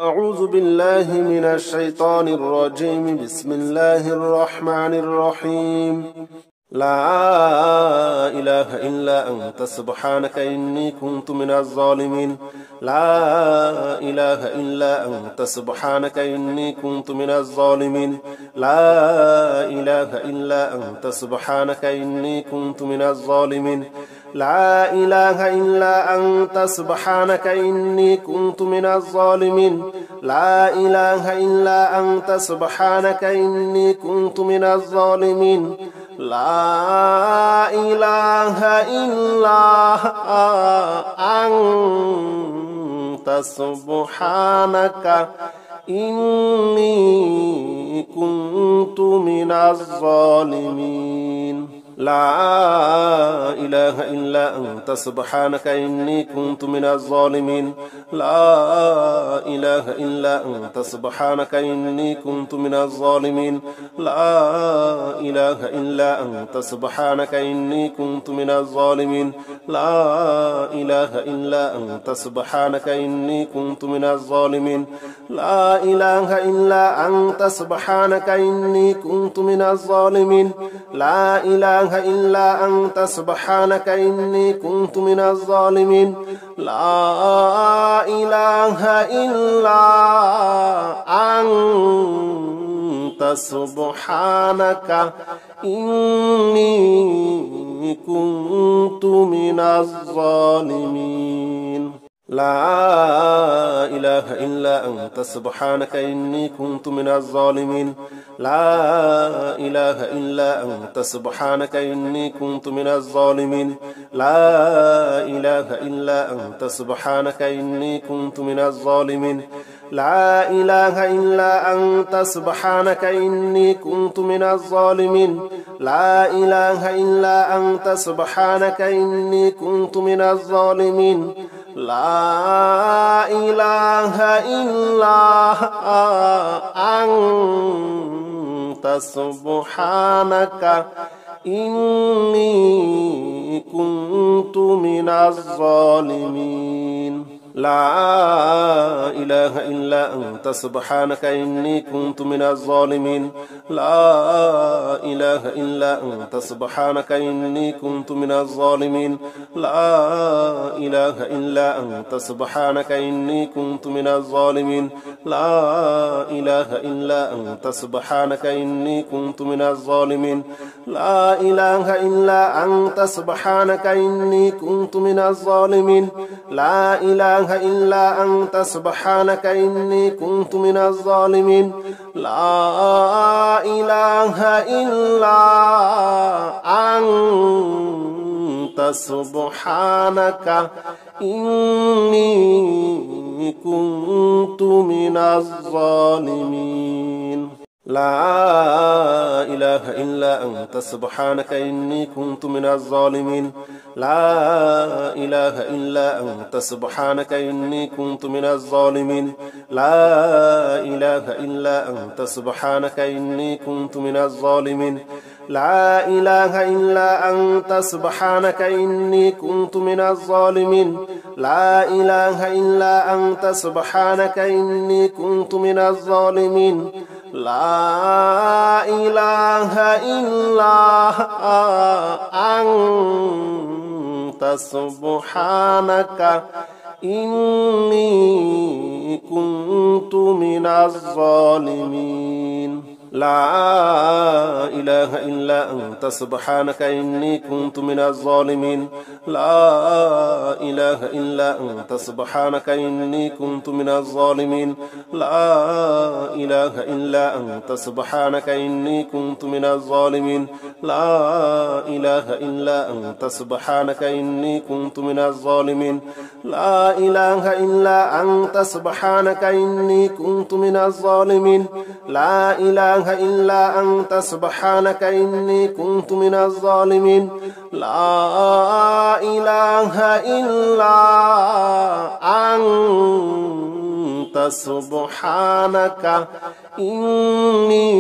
أعوذ بالله من الشيطان الرجيم. بسم الله الرحمن الرحيم. لا إله إلا أنت سبحانك إني كنت من الظالمين. لا إله إلا أنت سبحانك إني كنت من الظالمين. لا إله إلا أنت سبحانك إني كنت من الظالمين. لا إله إلا أنت سبحانك إني كنت من الظالمين. لا إله إلا أنت سبحانك إني كنت من الظالمين. لا إله إلا أنت سبحانك إني كنت من الظالمين. لا إله إلا أنت سبحانك إني كنت من الظالمين. لا إله إلا أنت سبحانك إني كنت من الظالمين. لا إله إلا أنت سبحانك إني كنت من الظالمين. لا إله إلا أنت سبحانك إني كنت من الظالمين. لا إله إلا أنت سبحانك إني كنت من الظالمين. لا إله إلا أنت سبحانك إني كنت من الظالمين. لا إله إلا أنت سبحانك إني كنت من الظالمين. لا إله إلا أنت سبحانك إني كنت من الظالمين. لا إله إلا أنت سبحانك إني كنت من الظالمين. لا إله إلا أنت سبحانك إني كنت من الظالمين. لا إله إلا أنت سبحانك إني كنت من الظالمين. لا إله إلا أنت سبحانك إني كنت من الظالمين. لا إله إلا أنت سبحانك إني كنت من الظالمين. لا إله إلا أنت سبحانك إني كنت من الظالمين. لا إله إلا أنت سبحانك إني كنت من الظالمين. لا إله إلا أنت سبحانك إني كنت من الظالمين. لا إله إلا أنت سبحانك إني كنت من الظالمين. لا إله إلا أنت سبحانك إني كنت من الظالمين. لا إله إلا أنت سبحانك إني كنت من الظالمين. لا إله إلا أنت سبحانك إني كنت من الظالمين. لا إله إلا أنت سبحانك إني كنت من الظالمين. لا إله إلا أنت سبحانك إني كنت من الظالمين. لا إله إلا أنت سبحانك إني كنت من الظالمين. لا إله إلا أنت سبحانك إني كنت من الظالمين. لا إله إلا أنت سبحانك إني كنت من الظالمين. لا إله إلا أنت سبحانك إني كنت من الظالمين. لا إله إلا أنت سبحانك إني كنت من الظالمين. لا إله إلا أنت سبحانك إني كنت من الظالمين. لا إله إلا أنت سبحانك إني كنت من الظالمين. لا إله إلا أنت سبحانك إني كنت من الظالمين. لا إله إلا أنت سبحانك إني كنت من الظالمين. لا إله إلا أنت سبحانك إني كنت من الظالمين. لا إله إلا أنت سبحانك إني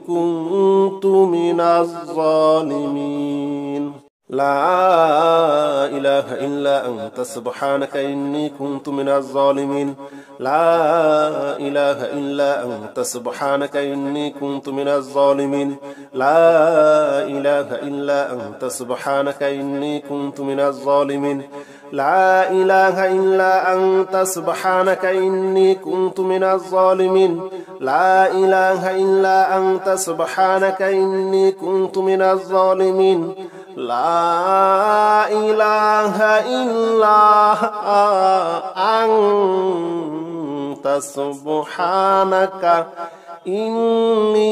كنت من الظالمين. لا إله إلا أنت سبحانك إني كنت من الظالمين لا إله إلا أنت سبحانك إني كنت من الظالمين لا إله إلا أنت سبحانك إني كنت من الظالمين لا إله إلا أنت سبحانك إني كنت من الظالمين لا إله إلا أنت سبحانك إني كنت من الظالمين لا إله إلا أنت سبحانك إني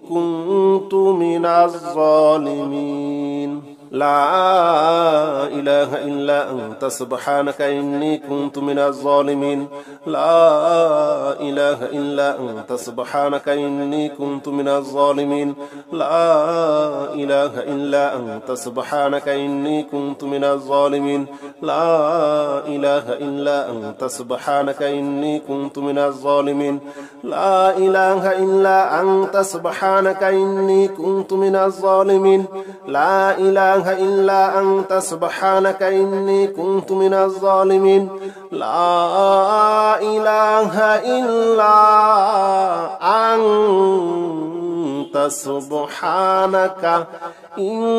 كنت من الظالمين لا إله إلا أنت سبحانك إني كنت من الظالمين لا إله إلا أنت سبحانك إني كنت من الظالمين لا إله إلا أنت سبحانك إني كنت من الظالمين لا إله إلا أنت سبحانك إني كنت من الظالمين لا إله إلا أنت سبحانك إني كنت من الظالمين لا إله إلا أنت سبحانك إني كنت من الظالمين لا إله إلا أنت سبحانك إني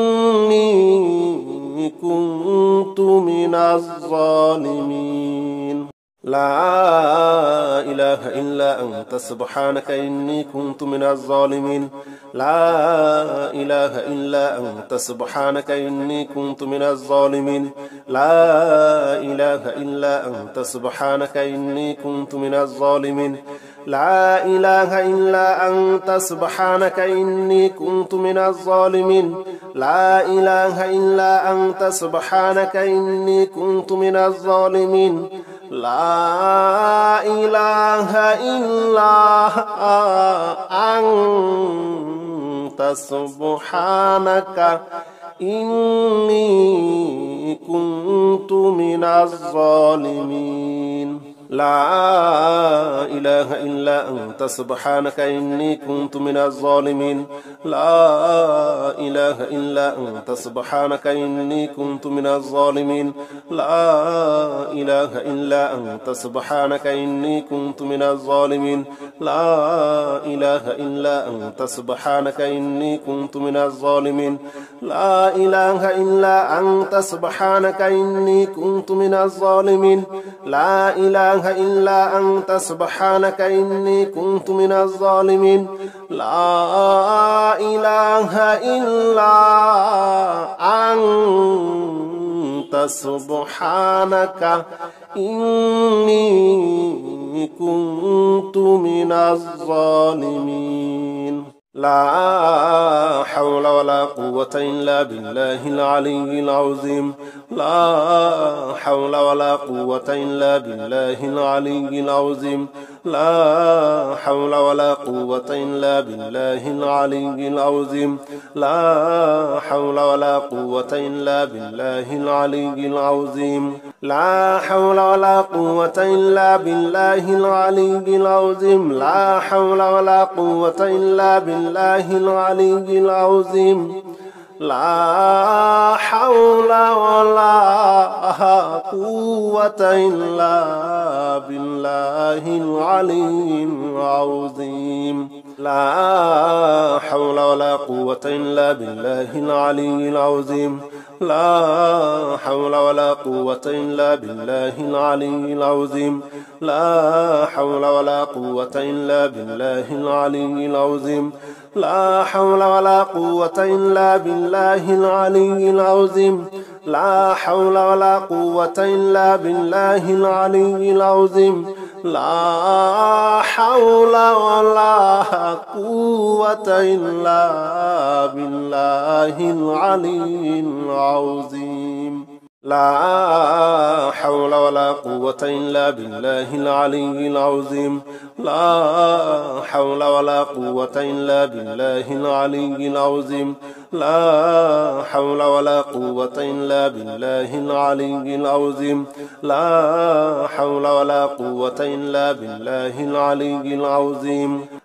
كنت من الظالمين لا إله إلا أنت سبحانك إني كنت من الظالمين لا إله إلا أنت سبحانك إني كنت من الظالمين لا إله إلا أنت سبحانك إني كنت من الظالمين لا إله إلا أنت سبحانك إني كنت من الظالمين لا إله إلا أنت سبحانك إني كنت من الظالمين لا إله إلا أنت سبحانك إني كنت من الظالمين لا إله إلا أنت سبحانك إني كنت من الظالمين لا إله إلا أنت سبحانك إني كنت من الظالمين لا إله إلا أنت سبحانك إني كنت من الظالمين لا إله إلا أنت سبحانك إني كنت من الظالمين لا إله إلا أنت سبحانك إني كنت من الظالمين لا إله إلا أنت سبحانك إني كنت من الظالمين لا إله إلا أنت سبحانك إني كنت من الظالمين لا حول ولا قوة إلا بالله العلي العظيم لا حول ولا قوة إلا بالله العلي العظيم لا حول ولا قوة إلا بالله العلي العظيم لا حول ولا قوة إلا بالله العلي العظيم لا حول ولا قوة إلا بالله العلي العظيم لا حول ولا قوة إلا بالله العلي العظيم لا حول ولا قوة إلا بالله العلي العظيم لا حول ولا قوة إلا بالله العلي العظيم لا حول ولا قوة إلا بالله العلي العظيم لا حول ولا قوة إلا بالله العلي العظيم لا حول ولا قوة إلا بالله العلي العظيم لا حول ولا قوة إلا بالله العلي العظيم لا حول ولا قوة إلا بالله العلي العظيم لا حول ولا قوة إلا بالله العلي العظيم لا حول ولا قوة إلا بالله العلي العظيم لا حول ولا قوة إلا بالله العلي العظيم لا حول ولا قوة إلا بالله العلي العظيم